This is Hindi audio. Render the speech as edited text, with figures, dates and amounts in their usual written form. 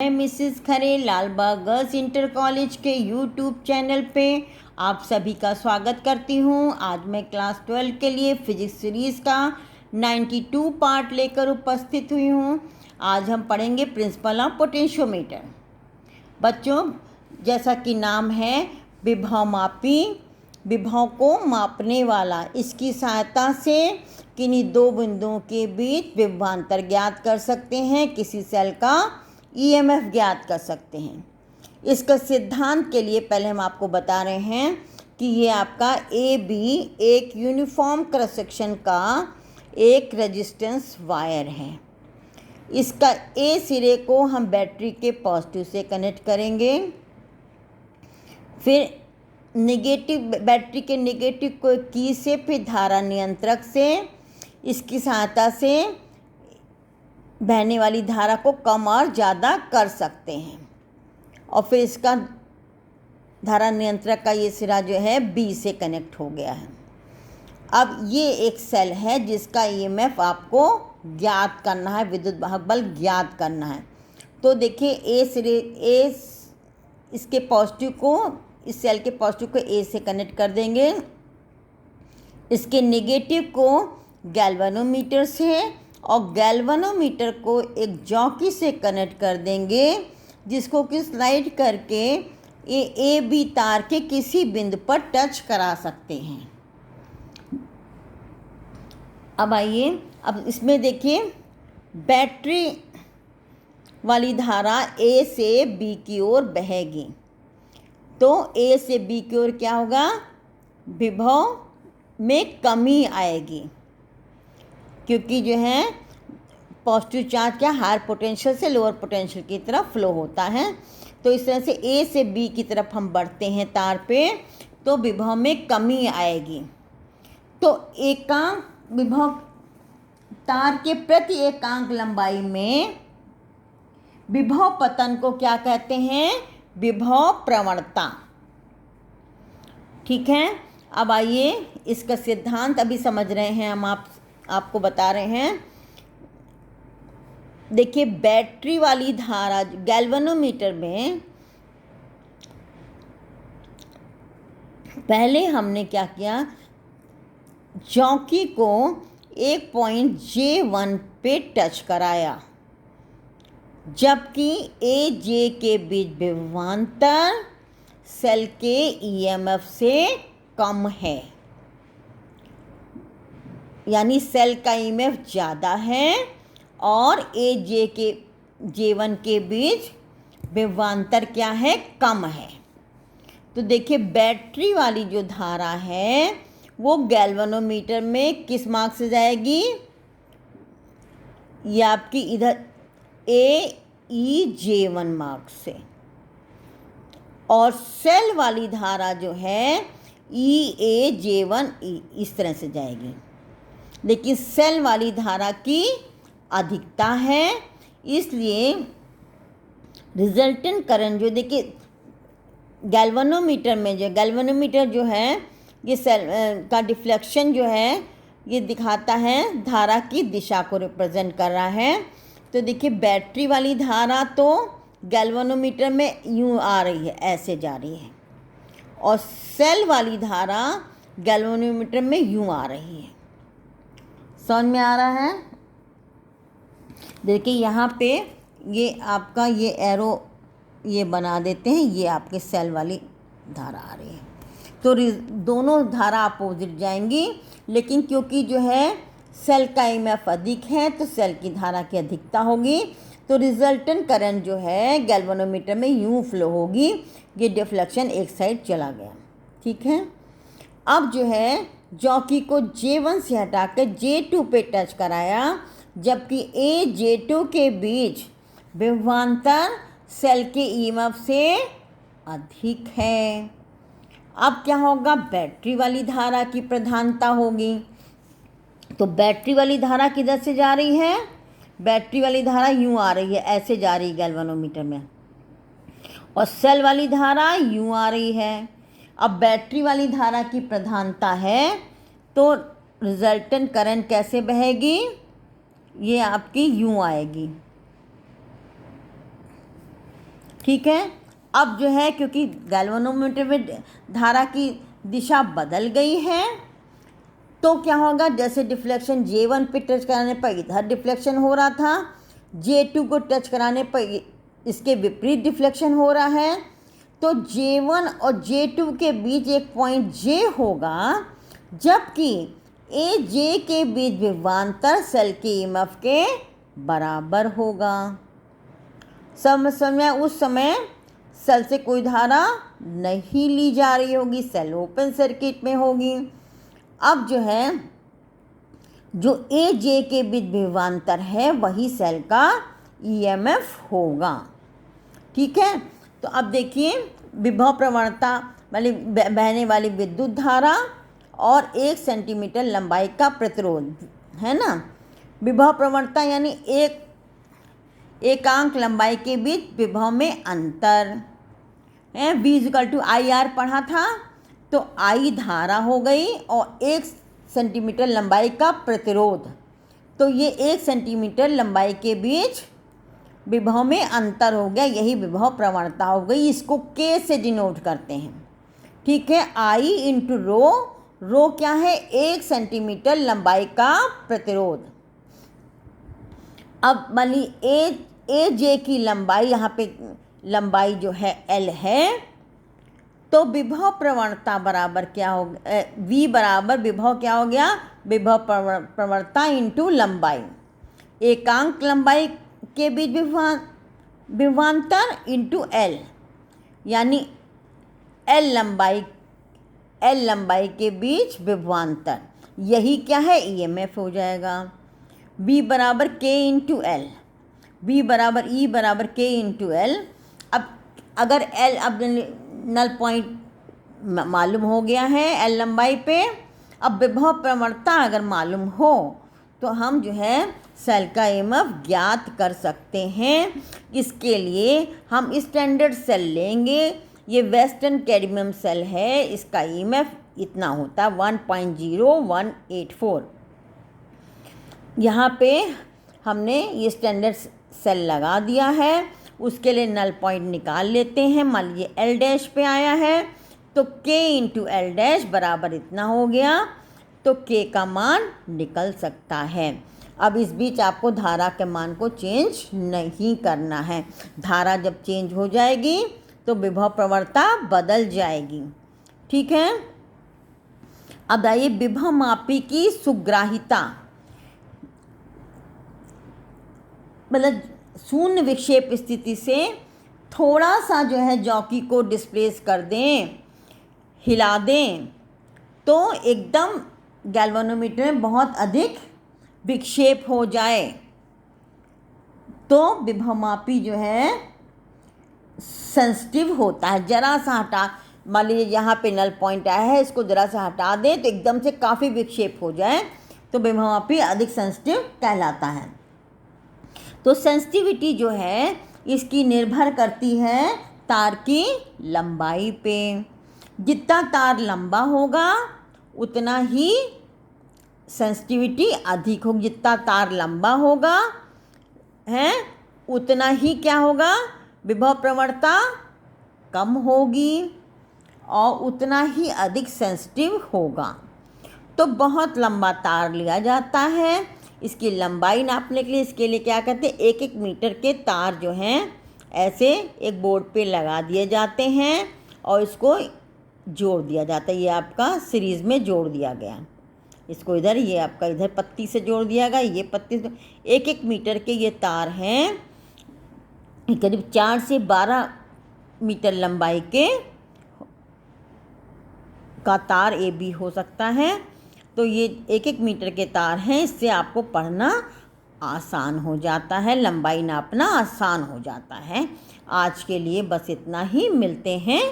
मैं मिसिस खरे लालबाग गर्ल्स इंटर कॉलेज के यूट्यूब चैनल पे आप सभी का स्वागत करती हूँ। आज मैं क्लास 12 के लिए फिजिक्स सीरीज़ का 92 पार्ट लेकर उपस्थित हुई हूँ। आज हम पढ़ेंगे प्रिंसिपल ऑफ पोटेंशियोमीटर। बच्चों, जैसा कि नाम है विभवमापी, विभव को मापने वाला, इसकी सहायता से किन्हीं दो बिंदुओं के बीच विभवांतर ज्ञात कर सकते हैं, किसी सेल का ईएमएफ ज्ञात कर सकते हैं। इसका सिद्धांत के लिए पहले हम आपको बता रहे हैं कि ये आपका ए बी एक यूनिफॉर्म क्रॉस सेक्शन का एक रेजिस्टेंस वायर है। इसका ए सिरे को हम बैटरी के पॉजिटिव से कनेक्ट करेंगे, फिर नेगेटिव बैटरी के नेगेटिव को की से, फिर धारा नियंत्रक से, इसकी सहायता से बहने वाली धारा को कम और ज़्यादा कर सकते हैं। और फिर इसका धारा नियंत्रक का ये सिरा जो है बी से कनेक्ट हो गया है। अब ये एक सेल है जिसका ईएमएफ आपको ज्ञात करना है, विद्युत वाहक बल ज्ञात करना है। तो देखिए ए सिरे इसके पॉजिटिव को, इस सेल के पॉजिटिव को ए से कनेक्ट कर देंगे, इसके नेगेटिव को गैल्वेनोमीटर से, और गैल्वेनोमीटर को एक जॉकी से कनेक्ट कर देंगे, जिसको कि स्लाइड करके ए बी तार के किसी बिंदु पर टच करा सकते हैं। अब आइए, अब इसमें देखिए बैटरी वाली धारा ए से बी की ओर बहेगी, तो ए से बी की ओर क्या होगा, विभव में कमी आएगी, क्योंकि जो है पॉजिटिव चार्ज क्या हायर पोटेंशियल से लोअर पोटेंशियल की तरफ फ्लो होता है। तो इस तरह से ए से बी की तरफ हम बढ़ते हैं तार पे, तो विभव में कमी आएगी। तो एकांक विभव तार के प्रति एकांक लंबाई में विभव पतन को क्या कहते हैं, विभव प्रवणता। ठीक है, अब आइए इसका सिद्धांत अभी समझ रहे हैं हम, आपको बता रहे हैं। देखिए बैटरी वाली धारा गैल्वेनोमीटर में पहले हमने क्या किया, चौकी को एक पॉइंट J1 पे टच कराया, जबकि ए जे के बीच विभवांतर सेल के ईएमएफ से कम है, यानी सेल का ईएमएफ ज़्यादा है और ए जे के J1 के बीच विभवांतर क्या है, कम है। तो देखिए बैटरी वाली जो धारा है वो गैल्वेनोमीटर में किस मार्क से जाएगी, ये आपकी इधर AEJ1 मार्क से, और सेल वाली धारा जो है EAJ1 इस तरह से जाएगी। लेकिन सेल वाली धारा की अधिकता है, इसलिए रिजल्टेंट करंट जो देखिए गैल्वेनोमीटर जो है ये सेल का डिफ्लेक्शन जो है ये दिखाता है धारा की दिशा को रिप्रेजेंट कर रहा है। तो देखिए बैटरी वाली धारा तो गैल्वेनोमीटर में यूँ आ रही है, ऐसे जा रही है, और सेल वाली धारा गैल्वेनोमीटर में यूँ आ रही है। समझ में आ रहा है? देखिए यहाँ पे ये आपका ये एरो ये बना देते हैं, ये आपके सेल वाली धारा आ रही है। तो दोनों धारा अपोजिट जाएंगी, लेकिन क्योंकि जो है सेल का ईएमएफ अधिक है तो सेल की धारा की अधिकता होगी, तो रिजल्टेंट करंट जो है गैल्वेनोमीटर में यूँ फ्लो होगी, ये डिफ्लेक्शन एक साइड चला गया। ठीक है, अब जो है जॉकी को J1 से हटा कर J2 पे टच कराया, जबकि ए J2 के बीच विभवांतर सेल के ईएमएफ से अधिक है। अब क्या होगा, बैटरी वाली धारा की प्रधानता होगी। तो बैटरी वाली धारा किधर से जा रही है, बैटरी वाली धारा यूँ आ रही है, ऐसे जा रही है गैल्वेनोमीटर में, और सेल वाली धारा यूँ आ रही है। अब बैटरी वाली धारा की प्रधानता है, तो रिजल्टेंट करंट कैसे बहेगी, ये आपकी यूँ आएगी, ठीक है। अब जो है क्योंकि गैल्वेनोमीटर में धारा की दिशा बदल गई है, तो क्या होगा, जैसे डिफ्लेक्शन J1 पे टच कराने पर इधर डिफ्लेक्शन हो रहा था, J2 को टच कराने पर इसके विपरीत डिफ्लेक्शन हो रहा है। तो J1 और J2 के बीच एक पॉइंट J होगा, जबकि AJ के बीच विभवांतर सेल के EMF के बराबर होगा। समय उस समय सेल से कोई धारा नहीं ली जा रही होगी, सेल ओपन सर्किट में होगी। अब जो है जो AJ के बीच विभवांतर है वही सेल का EMF होगा। ठीक है। तो अब देखिए विभव प्रवणता वाली बहने वाली विद्युत धारा और 1 सेंटीमीटर लंबाई का प्रतिरोध है ना। विभव प्रवणता यानी एकांक लंबाई के बीच विभव में अंतर है। V=IR पढ़ा था, तो I धारा हो गई और 1 सेंटीमीटर लंबाई का प्रतिरोध, तो ये 1 सेंटीमीटर लंबाई के बीच विभव में अंतर हो गया, यही विभव प्रवणता हो गई। इसको K से डिनोट करते हैं। ठीक है। I इंटू रो क्या है, 1 सेंटीमीटर लंबाई का प्रतिरोध। अब मान ली AJ की लंबाई, यहाँ पे लंबाई जो है L है, तो विभव प्रवणता बराबर क्या हो गया, V बराबर विभव क्या हो गया, विभव प्रवणता इंटू लंबाई, एकांक लंबाई के बीच विभवांतर इंटू L, यानी L लंबाई के बीच विभवांतर, यही क्या है, EMF हो जाएगा। B बराबर K इंटू L, B बराबर E बराबर K इंटू L। अब अगर L, अब नल पॉइंट मालूम हो गया है L लंबाई पे, अब विभव प्रवणता अगर मालूम हो तो हम जो है सेल का EMF ज्ञात कर सकते हैं। इसके लिए हम स्टैंडर्ड सेल लेंगे, ये वेस्टर्न कैडमियम सेल है, इसका EMF इतना होता है 1.0184। यहाँ पे हमने ये स्टैंडर्ड सेल लगा दिया है, उसके लिए नल पॉइंट निकाल लेते हैं। मान लीजिए L डैश पे आया है, तो K इंटू L डैश बराबर इतना हो गया, तो K का मान निकल सकता है। अब इस बीच आपको धारा के मान को चेंज नहीं करना है। धारा जब चेंज हो जाएगी तो विभव प्रवणता बदल जाएगी। ठीक है। अब आइए विभव मापी की सुग्राहिता, मतलब शून्य विक्षेप स्थिति से थोड़ा सा जो है जॉकी को डिस्प्लेस कर दें, हिला दें, तो एकदम गैल्वेनोमीटर में बहुत अधिक विक्षेप हो जाए, तो विभवमापी जो है सेंसिटिव होता है। जरा सा हटा, मान लीजिए यहाँ पे नल पॉइंट आया है, इसको जरा सा हटा दें तो एकदम से काफ़ी विक्षेप हो जाए, तो विभवमापी अधिक सेंसिटिव कहलाता है। तो सेंसिटिविटी जो है इसकी निर्भर करती है तार की लंबाई पे। जितना तार लंबा होगा उतना ही सेंसिटिविटी अधिक होगी, जितना तार लंबा होगा है उतना ही क्या होगा, विभव प्रवणता कम होगी और उतना ही अधिक सेंसिटिव होगा। तो बहुत लंबा तार लिया जाता है, इसकी लंबाई नापने के लिए इसके लिए क्या करते हैं, 1-1 मीटर के तार जो हैं ऐसे एक बोर्ड पे लगा दिए जाते हैं और इसको जोड़ दिया जाता है। ये आपका सीरीज़ में जोड़ दिया गया, इसको इधर, ये आपका इधर पत्ती से जोड़ दिया गया, ये पत्ती से 1-1 मीटर के ये तार हैं, करीब 4 से 12 मीटर लंबाई का तार AB हो सकता है। तो ये 1-1 मीटर के तार हैं, इससे आपको पढ़ना आसान हो जाता है, लंबाई नापना आसान हो जाता है। आज के लिए बस इतना ही, मिलते हैं